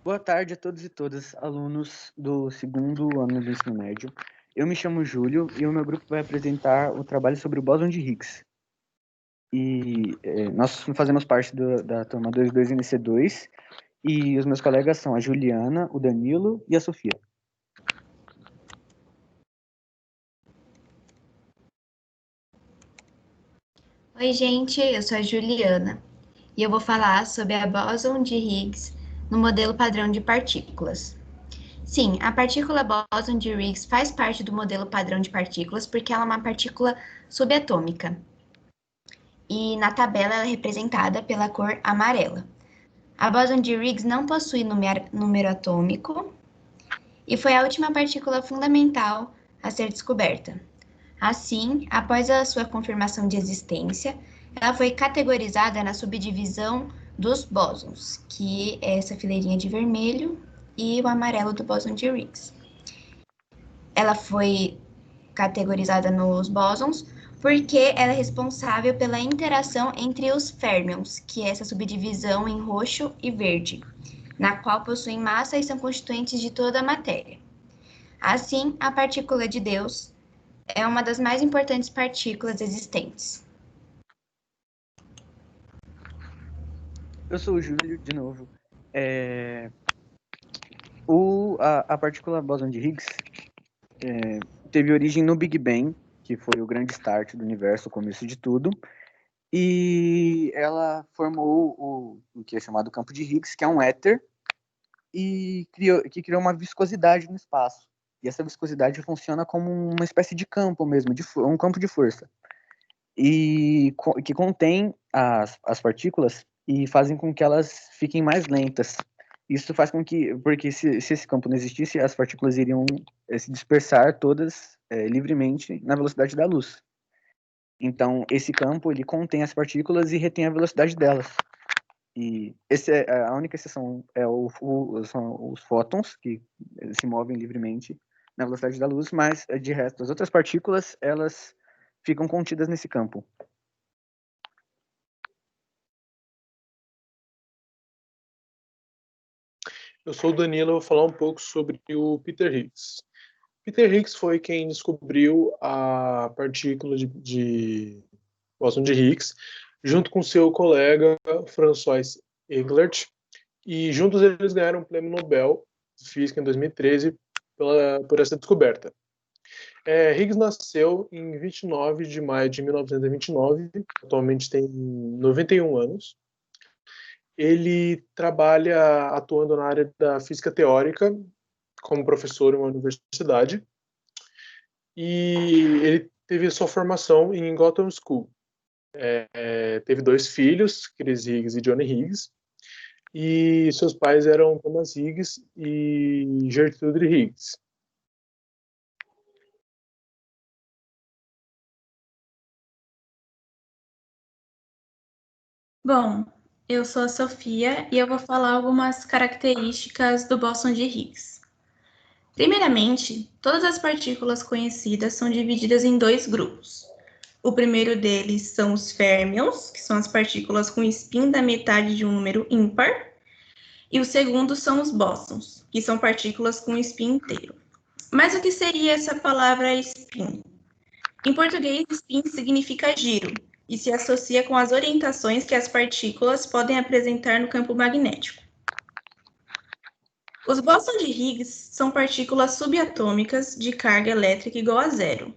Boa tarde a todos e todas, alunos do segundo ano do ensino médio. Eu me chamo Júlio e o meu grupo vai apresentar o trabalho sobre o bóson de Higgs. Nós fazemos parte da turma 22 NC2 e os meus colegas são a Juliana, o Danilo e a Sofia. Oi, gente, eu sou a Juliana e eu vou falar sobre a bóson de Higgs no modelo padrão de partículas. Sim, a partícula bóson de Higgs faz parte do modelo padrão de partículas porque ela é uma partícula subatômica. E na tabela ela é representada pela cor amarela. A bóson de Higgs não possui número atômico e foi a última partícula fundamental a ser descoberta. Assim, após a sua confirmação de existência, ela foi categorizada na subdivisão dos bósons, que é essa fileirinha de vermelho e o amarelo do bóson de Higgs. Ela foi categorizada nos bósons porque ela é responsável pela interação entre os férmions, que é essa subdivisão em roxo e verde, na qual possuem massa e são constituintes de toda a matéria. Assim, a partícula de Deus é uma das mais importantes partículas existentes. Eu sou o Júlio, de novo. A partícula bóson de Higgs teve origem no Big Bang, que foi o grande start do universo, o começo de tudo. E ela formou o que é chamado campo de Higgs, que é um éter, que criou uma viscosidade no espaço. E essa viscosidade funciona como uma espécie de campo mesmo, um campo de força. Que contém as partículas e fazem com que elas fiquem mais lentas. Isso faz com que, porque se esse campo não existisse, as partículas iriam se dispersar todas livremente na velocidade da luz. Então, esse campo ele contém as partículas e retém a velocidade delas. E a única exceção são os fótons, que se movem livremente na velocidade da luz, mas de resto, as outras partículas, elas ficam contidas nesse campo. Eu sou o Danilo, eu vou falar um pouco sobre o Peter Higgs. Peter Higgs foi quem descobriu a partícula de bóson de Higgs, junto com seu colega François Englert, e juntos eles ganharam o Prêmio Nobel de Física em 2013 por essa descoberta. Higgs nasceu em 29 de maio de 1929, atualmente tem 91 anos. Ele trabalha atuando na área da física teórica, como professor em uma universidade, e ele teve sua formação em Gotham School. Teve 2 filhos, Chris Higgs e Johnny Higgs, e seus pais eram Thomas Higgs e Gertrude Higgs. Bom, eu sou a Sofia e eu vou falar algumas características do bóson de Higgs. Primeiramente, todas as partículas conhecidas são divididas em 2 grupos. O primeiro deles são os férmions, que são as partículas com spin da metade de um número ímpar, e o segundo são os bósons, que são partículas com spin inteiro. Mas o que seria essa palavra spin? Em português, spin significa giro e se associa com as orientações que as partículas podem apresentar no campo magnético. Os bósons de Higgs são partículas subatômicas de carga elétrica igual a zero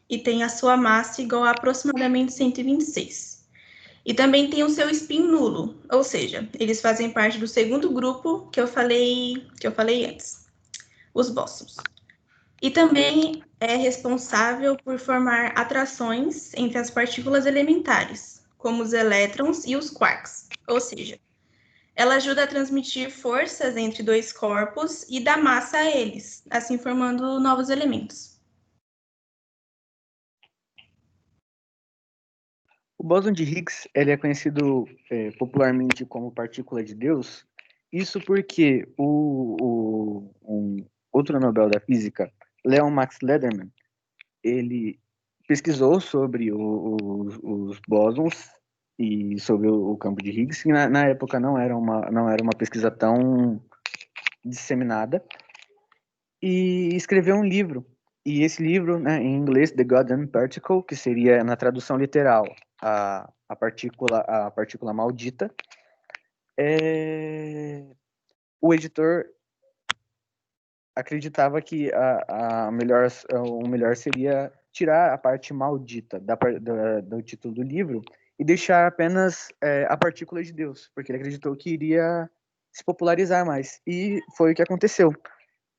e têm a sua massa igual a aproximadamente 126. E também tem o seu spin nulo, ou seja, eles fazem parte do segundo grupo que eu falei antes, os bósons. E também é responsável por formar atrações entre as partículas elementares, como os elétrons e os quarks, ou seja, ela ajuda a transmitir forças entre 2 corpos e dá massa a eles, assim formando novos elementos. O bóson de Higgs ele é conhecido popularmente como partícula de Deus. Isso porque um outro Nobel da Física, Leon Max Lederman, ele pesquisou sobre os bósons e sobre o campo de Higgs, que na época não era uma pesquisa disseminada, e escreveu um livro. E esse livro, né, em inglês, The Goddamn Particle, que seria, na tradução literal, a partícula maldita, o editor acreditava que o melhor seria tirar a parte maldita do título do livro e deixar apenas a partícula de Deus, porque ele acreditou que iria se popularizar mais. E foi o que aconteceu.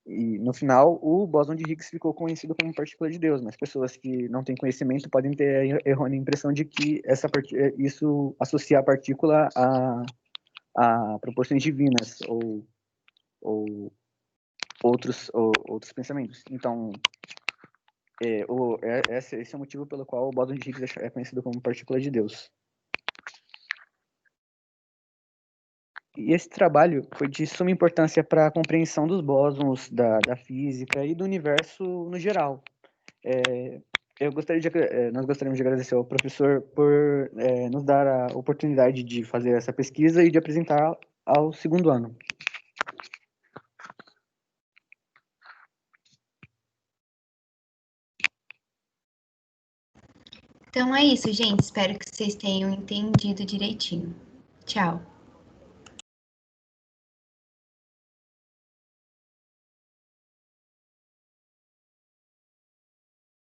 E, no final, o bóson de Higgs ficou conhecido como partícula de Deus, mas pessoas que não têm conhecimento podem ter a errônea impressão de que isso associa a partícula a proporções divinas ou outros pensamentos. Então, esse é o motivo pelo qual o bóson de Higgs é conhecido como partícula de Deus. E esse trabalho foi de suma importância para a compreensão dos bósons, da física e do universo no geral. Nós gostaríamos de agradecer ao professor por nos dar a oportunidade de fazer essa pesquisa e de apresentar ao segundo ano. Então é isso, gente. Espero que vocês tenham entendido direitinho. Tchau.